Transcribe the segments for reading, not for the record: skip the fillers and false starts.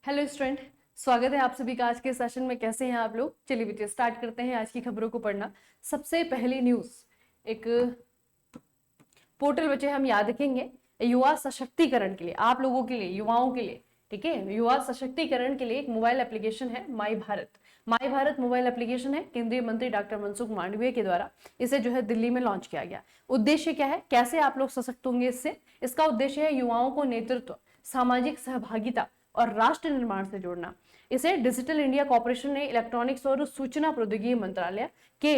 Hello student, स्वागत है आप सभी का आज के सेशन में। कैसे हैं आप लोग? चलिए बेटे स्टार्ट करते हैं आज की खबरों को पढ़ना। सबसे पहली न्यूज, एक पोर्टल बच्चे हम याद रखेंगे युवा सशक्तिकरण के लिए, आप लोगों के लिए, युवाओं के लिए, ठीक है। युवा सशक्तिकरण के लिए एक मोबाइल एप्लीकेशन है माई भारत। माई भारत मोबाइल एप्लीकेशन है, केंद्रीय मंत्री डॉक्टर मनसुख मांडविया के द्वारा इसे जो है दिल्ली में लॉन्च किया गया। उद्देश्य क्या है, कैसे आप लोग सशक्त होंगे इससे? इसका उद्देश्य है युवाओं को नेतृत्व, सामाजिक सहभागिता और राष्ट्र निर्माण से जोड़ना। इसे डिजिटल इंडिया कॉर्पोरेशन ने इलेक्ट्रॉनिक्स और सूचना प्रौद्योगिकी मंत्रालय के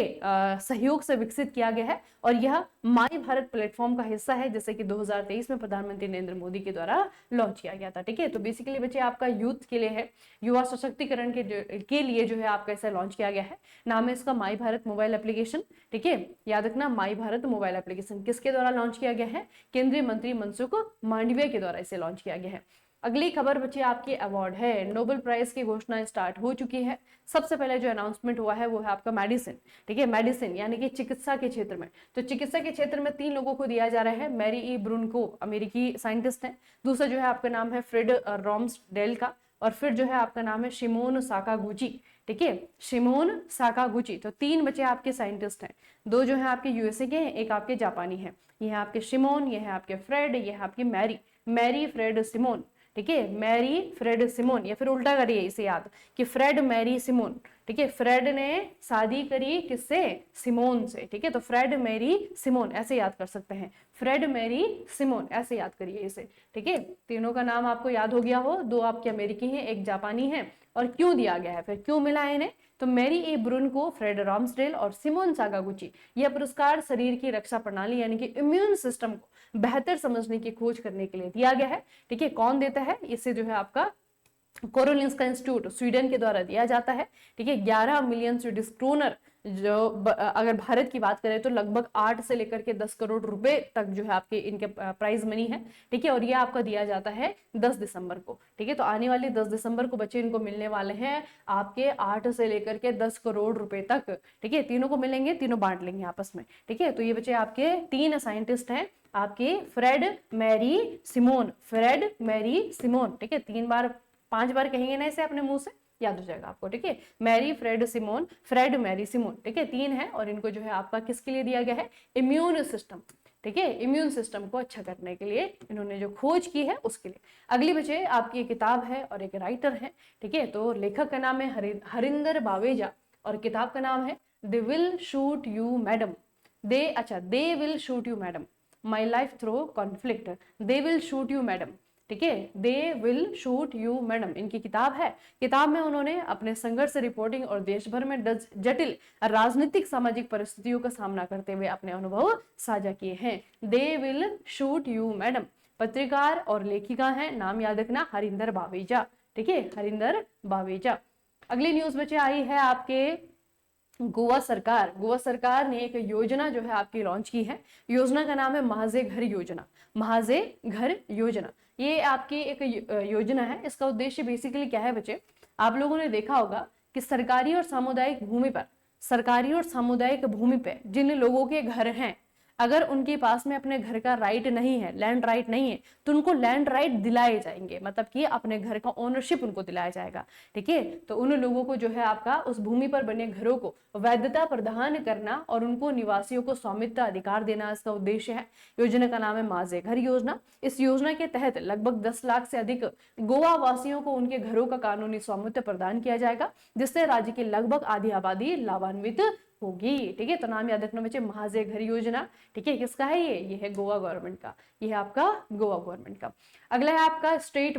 सहयोग से विकसित किया गया है और यह माई भारत प्लेटफॉर्म का हिस्सा है, जैसे कि 2023 में प्रधानमंत्री नरेंद्र मोदी के द्वारा लॉन्च किया गया था। ठीक है, तो बेसिकली बच्चे आपका यूथ के लिए है, युवा सशक्तिकरण के लिए जो है आपका इसे लॉन्च किया गया है। नाम है इसका माई भारत मोबाइल एप्लीकेशन। ठीक है, याद रखना, माई भारत मोबाइल एप्लीकेशन किसके द्वारा लॉन्च किया गया है? केंद्रीय मंत्री मनसुख मांडविया के द्वारा इसे लॉन्च किया गया है। अगली खबर बच्चे आपकी अवार्ड है, नोबेल प्राइज की घोषणा स्टार्ट हो चुकी है। सबसे पहले जो अनाउंसमेंट हुआ है वो है आपका मेडिसिन। ठीक है, मेडिसिन यानी कि चिकित्सा के क्षेत्र में, तो चिकित्सा के क्षेत्र में 3 लोगों को दिया जा रहा है। मैरी ई ब्रुनको अमेरिकी साइंटिस्ट है, दूसरा जो है आपका नाम है फ्रेड रॉम्सडेल का, और फिर जो है आपका नाम है शिमोन साकागुची। ठीक है, शिमोन साकागुची। तो 3 बच्चे आपके साइंटिस्ट हैं, 2 जो है आपके यूएसए के हैं, एक आपके जापानी है। ये है आपके शिमोन, ये है आपके फ्रेड, ये है आपकी मैरी, मैरी फ्रेड सिमोन। ठीक है, मैरी फ्रेड सिमोन, या फिर उल्टा करिए इसे याद कि फ्रेड मैरी सिमोन। ठीक है, फ्रेड ने शादी करी किससे? सिमोन से। ठीक है, तो फ्रेड मैरी सिमोन ऐसे याद कर सकते हैं, फ्रेड मैरी सिमोन ऐसे याद करिए इसे। ठीक है, तीनों का नाम आपको याद हो गया हो, 2 आपके अमेरिकी हैं, एक जापानी है। और क्यों दिया गया है, फिर क्यों मिला है इन्हें? तो मैरी ए ब्रुनको, फ्रेड रॉम्सडेल और सिमोन साकागुची, यह पुरस्कार शरीर की रक्षा प्रणाली यानी कि इम्यून सिस्टम को बेहतर समझने की खोज करने के लिए दिया गया है। ठीक है, कौन देता है इसे? जो है आपका कोरोलिंस्का इंस्टीट्यूट स्वीडन के द्वारा दिया जाता है। ठीक है, 11 मिलियन स्वीडिश क्रोनर, जो अगर भारत की बात करें तो लगभग 8 से लेकर के 10 करोड़ रुपए तक जो है आपके इनके प्राइज मनी है। ठीक है, और ये आपका दिया जाता है 10 दिसंबर को। ठीक है, तो आने वाली 10 दिसंबर को बच्चे इनको मिलने वाले हैं आपके 8 से लेकर के 10 करोड़ रुपए तक। ठीक है, तीनों को मिलेंगे, तीनों बांट लेंगे आपस में। ठीक है, तो ये बच्चे आपके 3 साइंटिस्ट हैं आपके, Fred Mary Simon, Fred Mary Simon. ठीक है, 5 बार कहेंगे ना इसे अपने मुंह से, याद हो जाएगा आपको। ठीक है, Mary Fred Simon, Fred Mary Simon. ठीक है, 3 है और इनको जो है आपका किसके लिए दिया गया है? Immune system. ठीक है, इम्यून सिस्टम को अच्छा करने के लिए इन्होंने जो खोज की है उसके लिए। अगली बच्चे आपकी एक किताब है और एक राइटर है। ठीक है, तो लेखक का नाम है हरिंदर बावेजा और किताब का नाम है they will shoot you madam. They will shoot you madam, my life through conflict. They will shoot you madam. ठीक है, they will shoot you madam इनकी किताब है। किताब में उन्होंने अपने संघर्ष रिपोर्टिंग और देश भर में जटिल राजनीतिक सामाजिक परिस्थितियों का सामना करते हुए अपने अनुभव साझा किए हैं। They will shoot you madam, पत्रकार और लेखिका है, नाम याद रखना हरिंदर बावेजा। ठीक है, हरिंदर बावेजा। अगली न्यूज बच्चे आई है आपके गोवा सरकार ने एक योजना जो है आपकी लॉन्च की है। योजना का नाम है महाजे घर योजना। महाजे घर योजना ये आपकी एक योजना है। इसका उद्देश्य बेसिकली क्या है बच्चे? आप लोगों ने देखा होगा कि सरकारी और सामुदायिक भूमि पे जिन लोगों के घर हैं, अगर उनके पास में अपने घर का राइट नहीं है, लैंड राइट नहीं है, तो उनको लैंड राइट दिलाए जाएंगे, मतलब कि अपने घर का ओनरशिप उनको दिलाया जाएगा। ठीक है, तो उन लोगों को जो है आपका उस भूमि पर बने घरों को वैधता प्रदान करना और उनको निवासियों को स्वामित्व अधिकार देना इसका उद्देश्य है। योजना का नाम है माझे घर योजना। इस योजना के तहत लगभग 10 लाख से अधिक गोवा वासियों को उनके घरों का कानूनी स्वामित्व प्रदान किया जाएगा, जिससे राज्य की लगभग आधी आबादी लाभान्वित होगी। ठीक है, तो नाम याद रखना बच्चे, महाजे घर योजना। ठीक है, किसका है ये है गोवा गवर्नमेंट का। ये है आपका गोवा गवर्नमेंट का। अगला है आपका स्टेट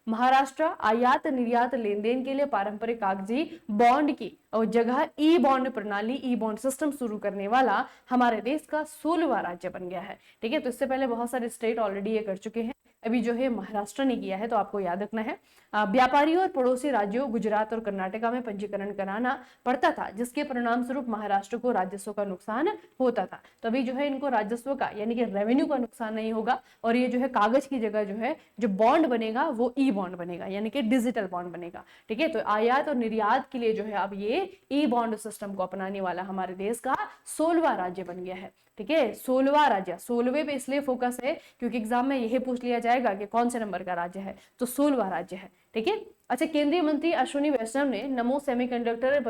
महाराष्ट्र आयात निर्यात लेन देन के लिए पारंपरिक कागजी बॉन्ड की और जगह ई बॉन्ड प्रणाली, ई बॉन्ड सिस्टम शुरू करने वाला हमारे देश का 16वां राज्य बन गया है। ठीक है, तो इससे पहले बहुत सारे स्टेट ऑलरेडी ये कर चुके हैं, अभी जो है महाराष्ट्र ने किया है, तो आपको याद रखना है। व्यापारियों और पड़ोसी राज्यों गुजरात और कर्नाटका में पंजीकरण कराना पड़ता था, जिसके परिणाम स्वरूप महाराष्ट्र को राजस्व का नुकसान होता था। तो अभी जो है इनको राजस्व का यानी कि रेवेन्यू का नुकसान नहीं होगा, और ये जो है कागज की जगह जो है जो बॉन्ड बनेगा वो ई बॉन्ड बनेगा, यानी कि डिजिटल बॉन्ड बनेगा। ठीक है, तो आयात और निर्यात के लिए जो है अब ये ई बॉन्ड सिस्टम को अपनाने वाला हमारे देश का 16वां राज्य बन गया है। ठीक है, 16वां राज्य, 16वें पे इसलिए फोकस है क्योंकि एग्जाम में यही पूछ लिया जाएगा कि कौन से नंबर का राज्य है, तो 16वां राज्य है। ठीक है, अच्छा, केंद्रीय मंत्री अश्विनी वैष्णव ने नमो सेमीकंडक्टर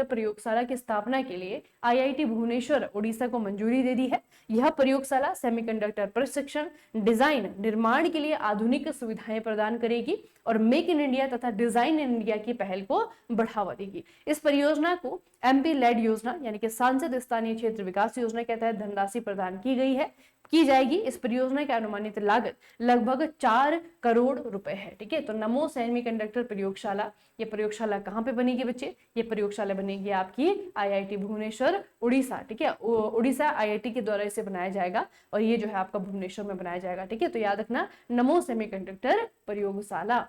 प्रयोगशाला की स्थापना के लिए आईआईटी भुवनेश्वर उड़ीसा को मंजूरी दे दी है। यह प्रयोगशाला सेमीकंडक्टर प्रशिक्षण, डिजाइन, निर्माण के लिए आधुनिक सुविधाएं प्रदान करेगी और मेक इन इंडिया तथा डिजाइन इन इंडिया की पहल को बढ़ावा देगी। इस परियोजना को एमपी लेड योजना यानी कि सांसद स्थानीय क्षेत्र विकास योजना के तहत धनराशि प्रदान की जाएगी। इस परियोजना की अनुमानित लागत लगभग 4 करोड़ रुपए है। ठीक है, तो नमो सेमीकंडक्टर प्रयोगशाला, ये प्रयोगशाला कहाँ पे बनेगी बच्चे? ये प्रयोगशाला बनेगी आपकी आईआईटी भुवनेश्वर उड़ीसा। ठीक है, उड़ीसा आईआईटी के द्वारा इसे बनाया जाएगा और ये जो है आपका भुवनेश्वर में बनाया जाएगा। ठीक है, तो याद रखना नमो सेमीकंडक्टर प्रयोगशाला।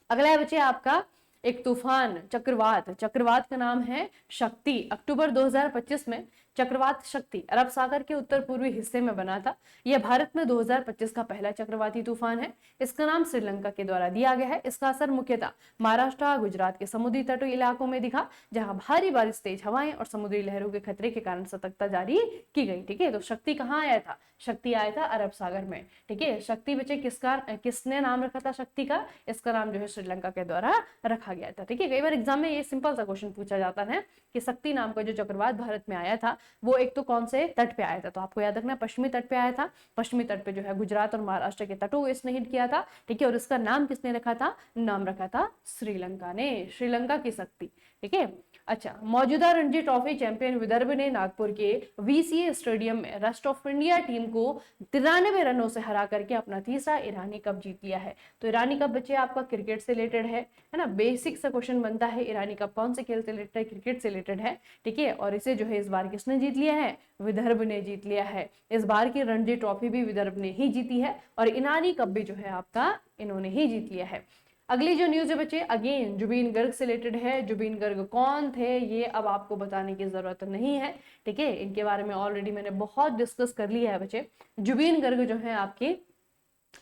अगला है बच्चे आपका एक तूफान, चक्रवात का नाम है शक्ति। अक्टूबर 2025 में चक्रवात शक्ति अरब सागर के उत्तर पूर्वी हिस्से में बना था। यह भारत में 2025 का पहला चक्रवाती तूफान है। इसका नाम श्रीलंका के द्वारा दिया गया है। इसका असर मुख्यतः महाराष्ट्र, गुजरात के समुद्री तटीय इलाकों में दिखा, जहां भारी बारिश, तेज हवाएं और समुद्री लहरों के खतरे के कारण सतर्कता जारी की गई। ठीक है, तो शक्ति कहाँ आया था? शक्ति आया था अरब सागर में। ठीक है, शक्ति बच्चे किसने नाम रखा था शक्ति का? इसका नाम जो है श्रीलंका के द्वारा रखा गया था। ठीक है, कई बार एग्जाम में ये सिंपल सा क्वेश्चन पूछा जाता है कि शक्ति नाम का जो चक्रवात भारत में आया था वो एक तो कौन से तट पे आया था, तो आपको याद रखना पश्चिमी तट पे आया था। पश्चिमी तट पे जो है गुजरात और महाराष्ट्र के तटों को इसने हिट किया था। ठीक है, और इसका नाम किसने रखा था? नाम रखा था श्रीलंका ने, श्रीलंका की शक्ति। ठीक है, अच्छा, मौजूदा रणजी ट्रॉफी चैंपियन विदर्भ ने नागपुर के वीसीए स्टेडियम में रेस्ट ऑफ इंडिया टीम को 93 रनों से हरा करके अपना तीसरा ईरानी कप जीत लिया है। तो ईरानी कप बच्चे आपका क्रिकेट से रिलेटेड है ना, बेसिक सा क्वेश्चन बनता है। ईरानी कप कौन से खेल से रिलेटेड है? क्रिकेट से रिलेटेड है। ठीक है, और इसे जो है इस बार किसने जीत लिया है? विदर्भ ने जीत लिया है। इस बार की रणजी ट्रॉफी भी विदर्भ ने ही जीती है और ईरानी कप भी जो है आपका इन्होंने ही जीत लिया है। अगली जो न्यूज है बच्चे अगेन जुबीन गर्ग से रिलेटेड है। जुबीन गर्ग कौन थे ये अब आपको बताने की जरूरत नहीं है। ठीक है, इनके बारे में ऑलरेडी मैंने बहुत डिस्कस कर लिया है बच्चे। जुबीन गर्ग जो है आपके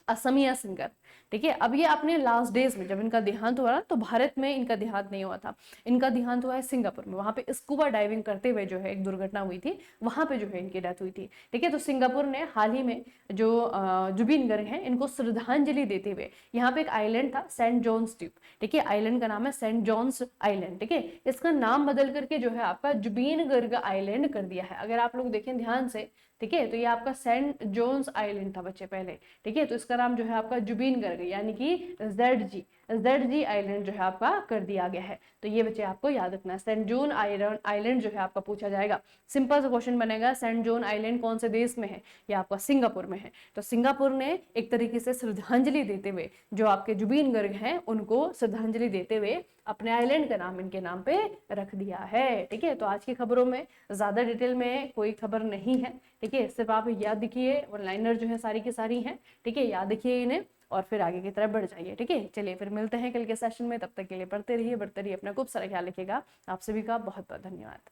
असमिया सिंगर। ठीक है, अब ये अपने लास्ट डेज में जब इनका देहांत हुआ तो भारत में इनका देहांत नहीं हुआ था, इनका देहांत हुआ है सिंगापुर में। वहां पे स्कूबा डाइविंग करते हुए जो है एक दुर्घटना हुई थी, वहां पे जो है इनकी डेथ हुई थी। ठीक है, तो सिंगापुर ने हाल ही में जो जुबीन गर्ग हैं इनको श्रद्धांजलि देते हुए यहाँ पे एक आइलैंड था सेंट जॉन्स द्वीप। ठीक है, आइलैंड का नाम है सेंट जॉन्स आइलैंड। ठीक है, इसका नाम बदल करके जो है आपका जुबीन गर्ग आइलैंड कर दिया है। अगर आप लोग देखें ध्यान से, ठीक है, तो ये आपका सेंट जोन्स आइलैंड था बच्चे पहले। ठीक है, तो इसका नाम जो है आपका जुबीन गर्ग यानी कि जेड जी आइलैंड जो है आपका कर दिया गया है। तो ये बच्चे आपको याद रखना है, सेंट जोन आइलैंड जो है आपका पूछा जाएगा। सिंपल सा क्वेश्चन बनेगा, सेंट जोन आइलैंड कौन से देश में है? ये आपका सिंगापुर में है। तो सिंगापुर ने एक तरीके से श्रद्धांजलि देते हुए जो आपके जुबीन गर्ग हैं उनको श्रद्धांजलि देते हुए अपने आइलैंड का नाम इनके नाम पे रख दिया है। ठीक है, तो आज की खबरों में ज्यादा डिटेल में कोई खबर नहीं है। ठीक है, सिर्फ आप याद रखिए, वन लाइनर जो है सारी की सारी हैं। ठीक है, याद रखिए इन्हें और फिर आगे की तरफ बढ़ जाइए। ठीक है, चलिए फिर मिलते हैं कल के सेशन में। तब तक के लिए पढ़ते रहिए, बढ़ते रहिए, अपना खूब सारा ख्याल रखिएगा। आप सभी का बहुत बहुत धन्यवाद।